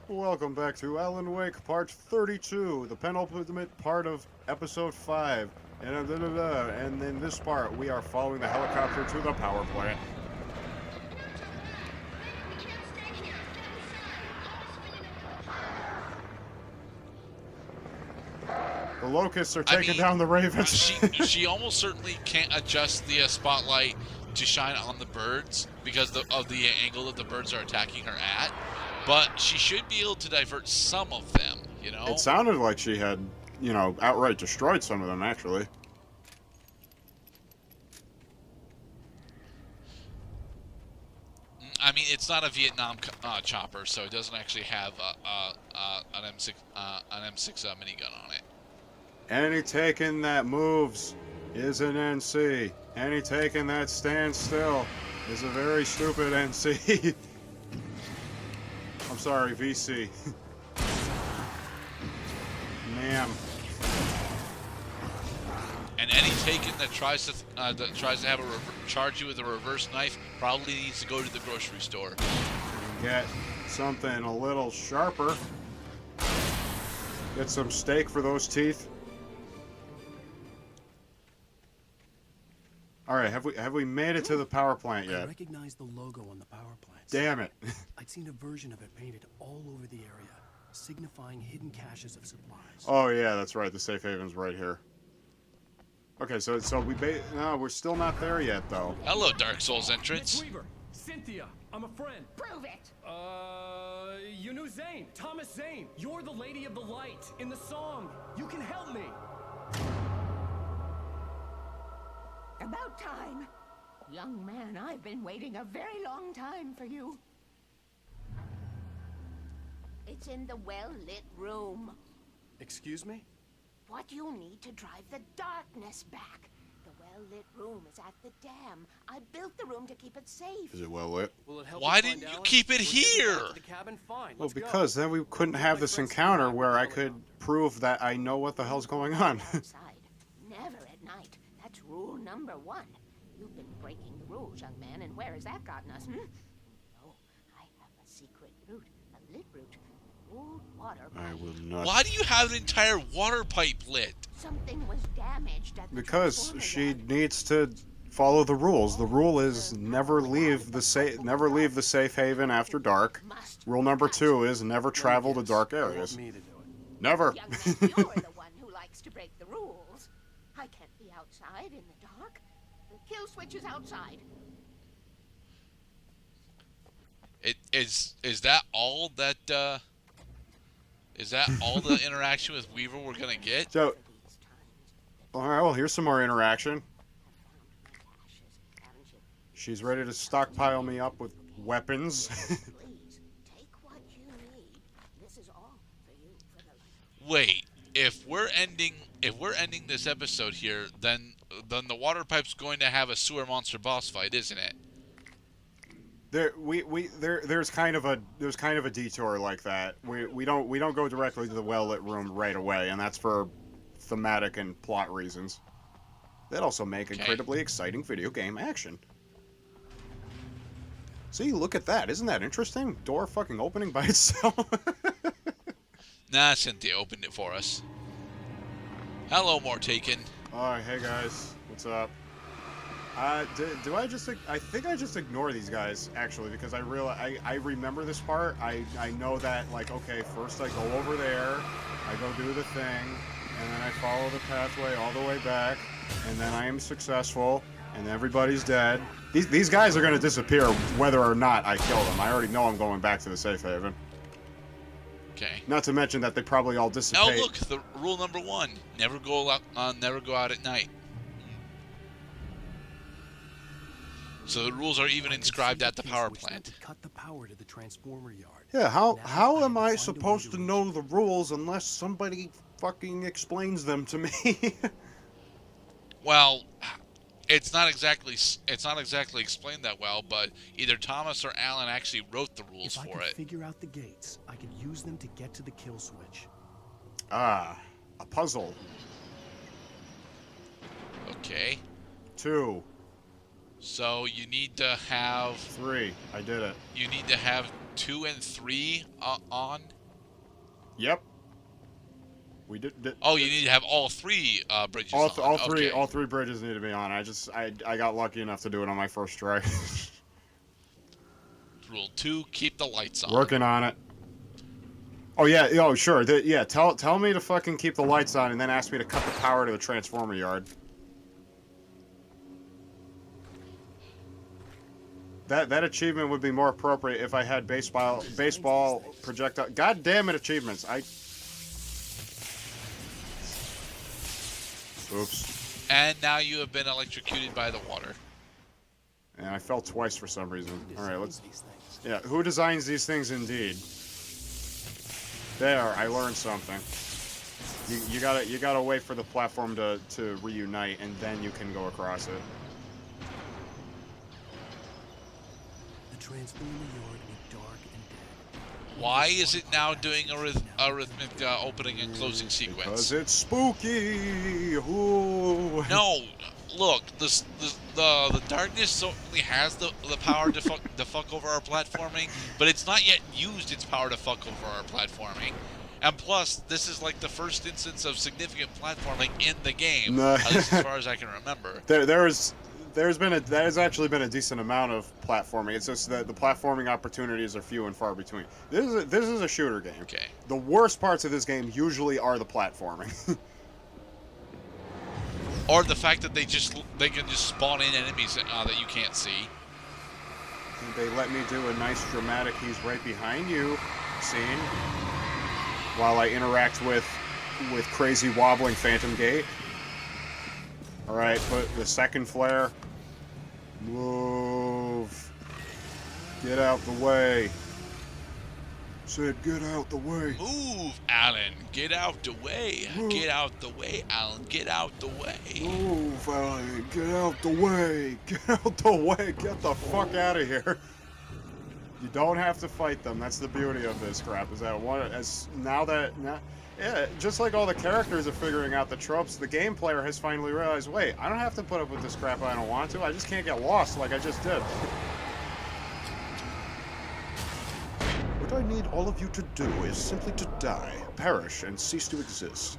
Welcome back to Alan Wake Part 32, the penultimate part of Episode 5. And in this part, we are following the helicopter to the power plant. The locusts are taking down the ravens. she almost certainly can't adjust the spotlight to shine on the birds because of the angle that the birds are attacking her at. But she should be able to divert some of them, you know? It sounded like she had, outright destroyed some of them, actually. I mean, it's not a Vietnam chopper, so it doesn't actually have an M6 minigun on it. Any taken that moves is an NC. Any taken that stands still is a very stupid NC. I'm sorry, VC. Ma'am. And any taken that tries to have charge you with a reverse knife probably needs to go to the grocery store. Get something a little sharper. Get some steak for those teeth. All right, have we made it to the power plant yet? I recognize the logo on the power plant. Damn it. I'd seen a version of it painted all over the area, signifying hidden caches of supplies. Oh yeah, that's right. The safe haven's right here. Okay, so no, we're still not there yet though. Hello, Dark Souls entrance. Miss Weaver, Cynthia, I'm a friend. Prove it. You knew Zane, Thomas Zane. You're the Lady of the Light in the song. You can help me. About time. Young man, I've been waiting a very long time for you. It's in the well-lit room. Excuse me? What you need to drive the darkness back. The well-lit room is at the dam. I built the room to keep it safe. Is it well lit? Why didn't you keep it here? Well, because then we couldn't have this encounter where I could prove that I know what the hell's going on. Outside. Never at night. That's rule number 1. You've been breaking the rules, young man, and where has that gotten us, No, I have a secret route, a lit route. Old water pipe. I will not. Why do you have an entire water pipe lit? Something was damaged at the Because transformer she yard. needs to follow the rules. The rule is never leave the safe haven after dark. Rule number 2 is never travel to dark areas. Me to do it. Never. Young man, you're the one who likes to break the rules. I can't be outside in the dark. The kill switch is outside. Is that all that is that all the interaction with Weaver we're gonna get? So, all right. Well, here's some more interaction. She's ready to stockpile me up with weapons. Please, take what you need. This is all for you for the life. Wait, if we're ending this episode here, then the water pipe's going to have a sewer monster boss fight, isn't it? There's kind of a detour like that. We don't go directly to the well-lit room right away, and that's for thematic and plot reasons. That also make incredibly exciting video game action. See, look at that. Isn't that interesting? Door fucking opening by itself. Nah, Cynthia opened it for us. Hello, Mortaken. Alright, hey guys. What's up? Do I just... I think I just ignore these guys, actually, because I remember this part. I know that, like, okay, first I go over there, I go do the thing, and then I follow the pathway all the way back, and then I am successful, and everybody's dead. These guys are going to disappear whether or not I kill them. I already know I'm going back to the safe haven. Okay. Not to mention that they probably all dissipate. Oh, look, the rule number 1: never go out at night. So the rules are even inscribed at the power plant. Cut the power to the transformer yard. Yeah, how Now am I find a way supposed to reach know the rules unless somebody fucking explains them to me? Well, it's not exactly explained that well, but either Thomas or Alan actually wrote the rules If I for could it. figure out the gates, I could use them to get to the kill switch. Ah, a puzzle. Okay. 2, So you need to have 3. I did it. you need to have 2 and 3 on. Yep. We did. Oh, you need to have all three bridges All on. three Okay. all three bridges need to be on. I got lucky enough to do it on my first try. Rule 2, keep the lights on. Working on it. Oh yeah, sure. Yeah, tell me to fucking keep the lights on, and then ask me to cut the power to the transformer yard. That achievement would be more appropriate if I had baseball projectile. God damn it, achievements! Oops. And now you have been electrocuted by the water. And I fell twice for some reason. All right, let's. These things. Yeah, who designs these things indeed? There, I learned something. You gotta wait for the platform to reunite, and then you can go across it. The transformer yard went dark and dead. Why is it now doing a rhythmic opening and closing sequence? Because it's spooky. Ooh. No, look, the darkness certainly has the power to fuck over our platforming, but it's not yet used its power to fuck over our platforming. And plus, this is like the first instance of significant platforming in the game, No. at least as far as I can remember. There's actually been a decent amount of platforming. It's just that the platforming opportunities are few and far between. This is a shooter game. Okay. The worst parts of this game usually are the platforming. Or the fact that they can just spawn in enemies that you can't see. And they let me do a nice dramatic "he's right behind you" scene while I interact with crazy wobbling Phantom Gate. All right, put the second flare. Move. Get out the way. Said, get out the way. Move, Alan. Get out the way. Move. Get out the way, Alan. Get out the way. Move, Ellie. Get out the way. Get out the way. Get the fuck out of here. You don't have to fight them. That's the beauty of this crap. Is that yeah, just like all the characters are figuring out the tropes, the game player has finally realized, wait, I don't have to put up with this crap I don't want to. I just can't get lost like I just did. What I need all of you to do is simply to die, perish, and cease to exist.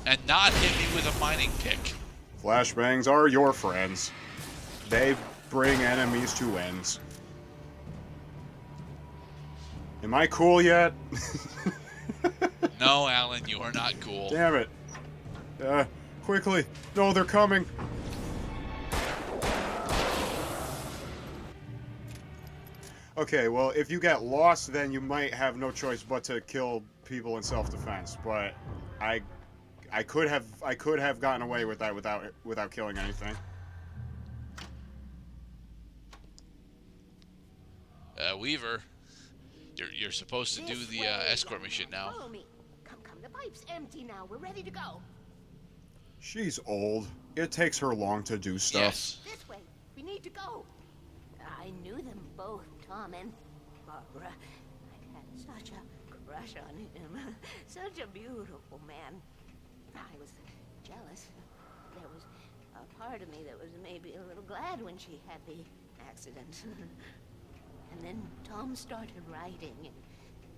And not hit me with a mining pick. Flashbangs are your friends. They bring enemies to ends. Am I cool yet? No, Alan, you are not cool. Damn it. Quickly. No, they're coming. Okay, well, if you get lost, then you might have no choice but to kill people in self-defense. But I could have gotten away with that without killing anything. Weaver, you're supposed to do This the way, escort mission now. Follow me. Come, the pipe's empty now. We're ready to go. She's old. It takes her long to do stuff. Yes. This way. We need to go. I knew them both, Tom and Barbara. I had such a crush on him. Such a beautiful man. I was jealous. There was a part of me that was maybe a little glad when she had the accident. And then Tom started writing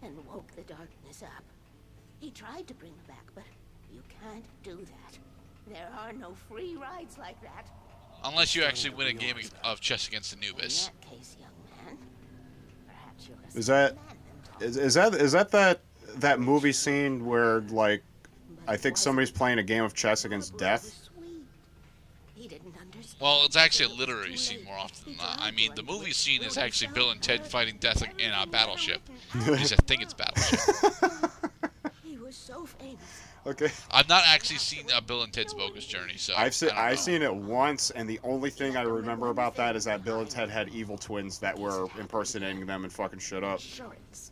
and woke the darkness up. He tried to bring her back, but you can't do that. There are no free rides like that. Unless you actually win a game of chess against Anubis. In that case, young man, perhaps you're a Is that man then, Tom. is that movie scene where, like, I think somebody's playing a game of chess against death? He didn't understand. Well, it's actually a literary scene more often than not. I mean, the movie scene is actually Bill and Ted fighting death in a battleship. At least I think it's Battleship. He was so famous. Okay. I've not actually seen Bill and Ted's Bogus Journey, so I've I don't know. seen it once, and the only thing I remember about that is that Bill and Ted had evil twins that were impersonating them and fucking shit up. Assurance.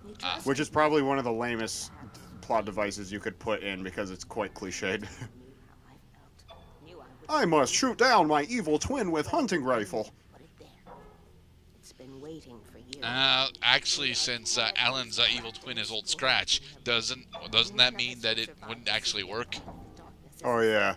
He Ah. trusted Which is probably one of the lamest plot devices you could put in because it's quite cliched. how I felt. Knew I would I must shoot down my evil twin with hunting rifle. put it there. It's been waiting for years. Actually, since Alan's evil twin is Old Scratch, doesn't that mean that it wouldn't actually work? Oh yeah.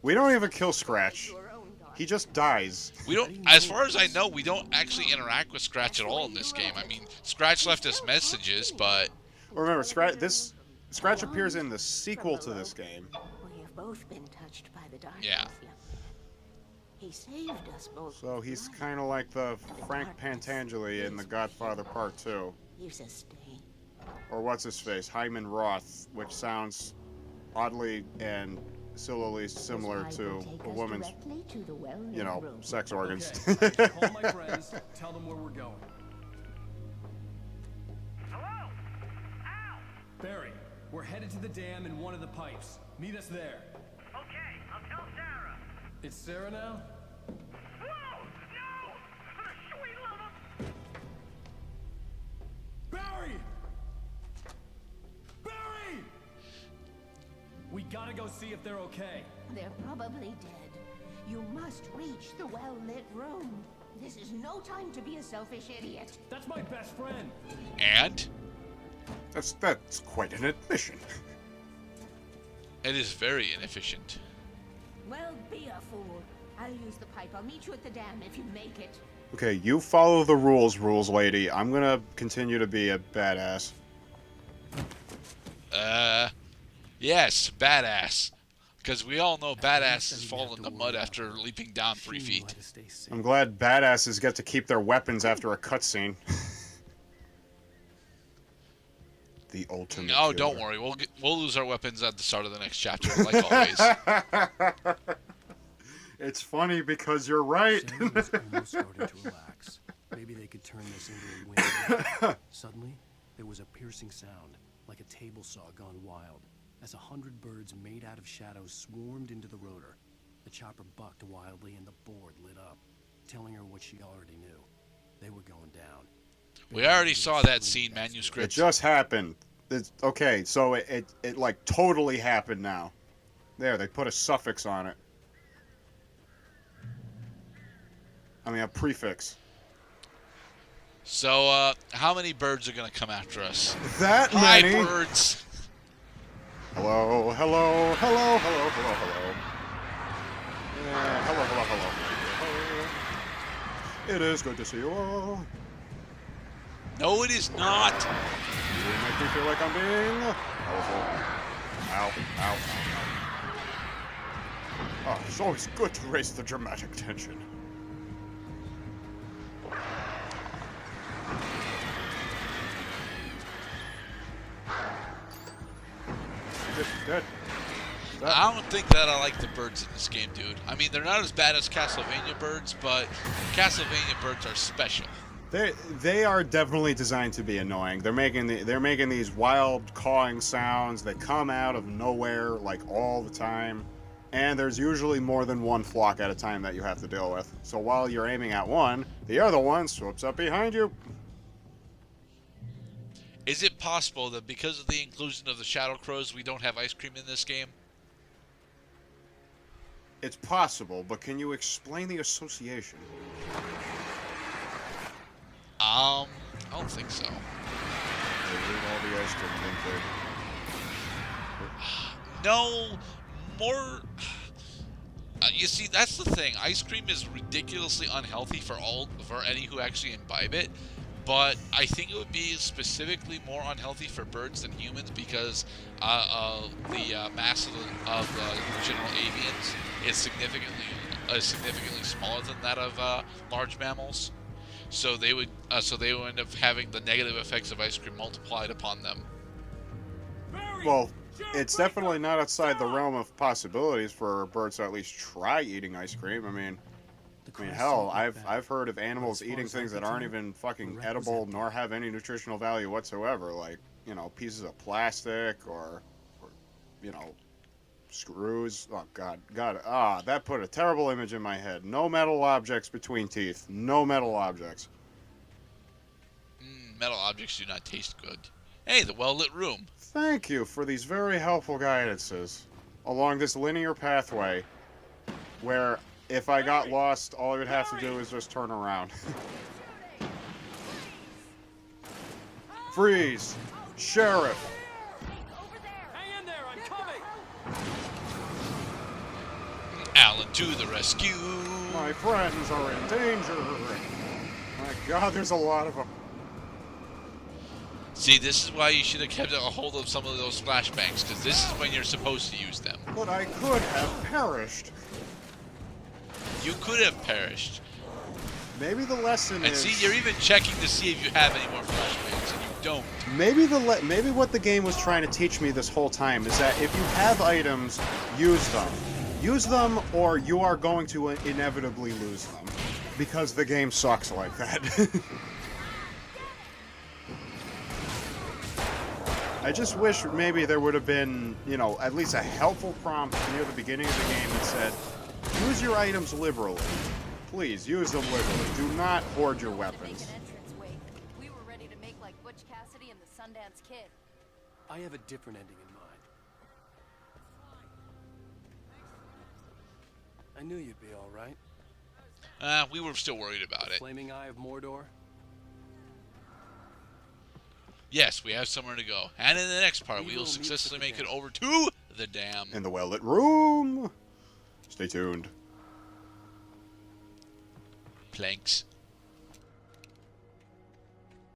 We don't even kill Scratch. Your own darkness. He just dies. We don't, as far as I know, we don't actually interact with Scratch at all in this game. I mean, Scratch left us messages, but Remember, Scratch appears in the sequel to this game. We have both been touched by the darkness. Yeah. He saved us both. So he's kind of like the Frank Pantangeli in The Godfather Part 2. You sustain. Or what's his face? Hyman Roth, which sounds oddly and sillily similar to a woman's, you know, sex organs. Okay, call my friends, tell them where we're going. Hello? Ow! Barry, we're headed to the dam in one of the pipes. Meet us there. Okay, I'll tell Sarah. It's Sarah now? Whoa! No! For the sweet love of... Barry! Barry! We gotta go see if they're okay. They're probably dead. You must reach the well-lit room. This is no time to be a selfish idiot. That's my best friend. and That's quite an admission. it is very inefficient. Well, be a fool. I'll use the pipe. I'll meet you at the dam if you make it. Okay, you follow the rules, lady. I'm gonna continue to be a badass. Yes, badass. Because we all know badasses fall in the mud after leaping down 3 She knew feet. how to stay safe. I'm glad badasses get to keep their weapons after a cutscene. The ultimate. Oh, don't killer. worry. We'll lose our weapons at the start of the next chapter, like always. It's funny because you're right. Sarah was almost starting to relax. Maybe they could turn this into a win. Suddenly, there was a piercing sound, like a table saw gone wild, as 100 birds made out of shadows swarmed into the rotor. The chopper bucked wildly and the board lit up, telling her what she already knew. They were going down. We already saw that scene It manuscript. just happened. Okay, so it like totally happened now. There, they put a suffix on it. I mean, a prefix. So, how many birds are going to come after us? That Hi, many. birds! Hello, hello, hello, hello, hello, hello. Yeah, hello, hello, hello. Hello. It is good to see you all. No, it is not. You make me feel like I'm being powerful. Ow, ow, ow, ow. Oh, it's always good to raise the dramatic tension. Dead. I don't think that I like the birds in this game, dude. I mean, they're not as bad as Castlevania birds, but Castlevania birds are special. They are definitely designed to be annoying. They're making these wild cawing sounds that come out of nowhere like all the time, and there's usually more than one flock at a time that you have to deal with. So while you're aiming at one, the other one swoops up behind you. Is it possible that because of the inclusion of the Shadow Crows, we don't have ice cream in this game? It's possible, but can you explain the association? I don't think so. They leave all the ice cream, didn't they? No, more. You see, that's the thing. Ice cream is ridiculously unhealthy for any who actually imbibe it. But I think it would be specifically more unhealthy for birds than humans because the mass of the general avians is significantly smaller than that of large mammals. So they would end up having the negative effects of ice cream multiplied upon them. Well, it's definitely not outside the realm of possibilities for birds to at least try eating ice cream. I mean, hell, I've heard of animals eating things that aren't even fucking edible nor have any nutritional value whatsoever, like, you know, pieces of plastic or you know, screws. Oh, God. That put a terrible image in my head. No metal objects between teeth. No metal objects. Metal objects do not taste good. Hey, the well-lit room. Thank you for these very helpful guidances along this linear pathway where if I got lost, all I would have to do is just turn around. Freeze! Sheriff! Hang in there, I'm coming! Alan to the rescue. My friends are in danger. My God, there's a lot of them. See, this is why you should have kept a hold of some of those flashbangs, because this is when you're supposed to use them. But I could have perished. You could have perished. Maybe the lesson And is... see, you're even checking to see if you have any more flashbangs, and you don't. Maybe what the game was trying to teach me this whole time is that if you have items, use them. Use them, or you are going to inevitably lose them. Because the game sucks like that. I just wish maybe there would have been, you know, at least a helpful prompt near the beginning of the game that said, use your items liberally. Please, use them liberally. Do not hoard your weapons. We were ready to make like Butch Cassidy and the Sundance Kid. I have a different ending in mind. I knew you'd be all right. We were still worried about it. Flaming Eye of Mordor. Yes, we have somewhere to go. And in the next part, we We will will meet successfully at the make it dam. over to the dam. In the well-lit room. Stay tuned. Planks.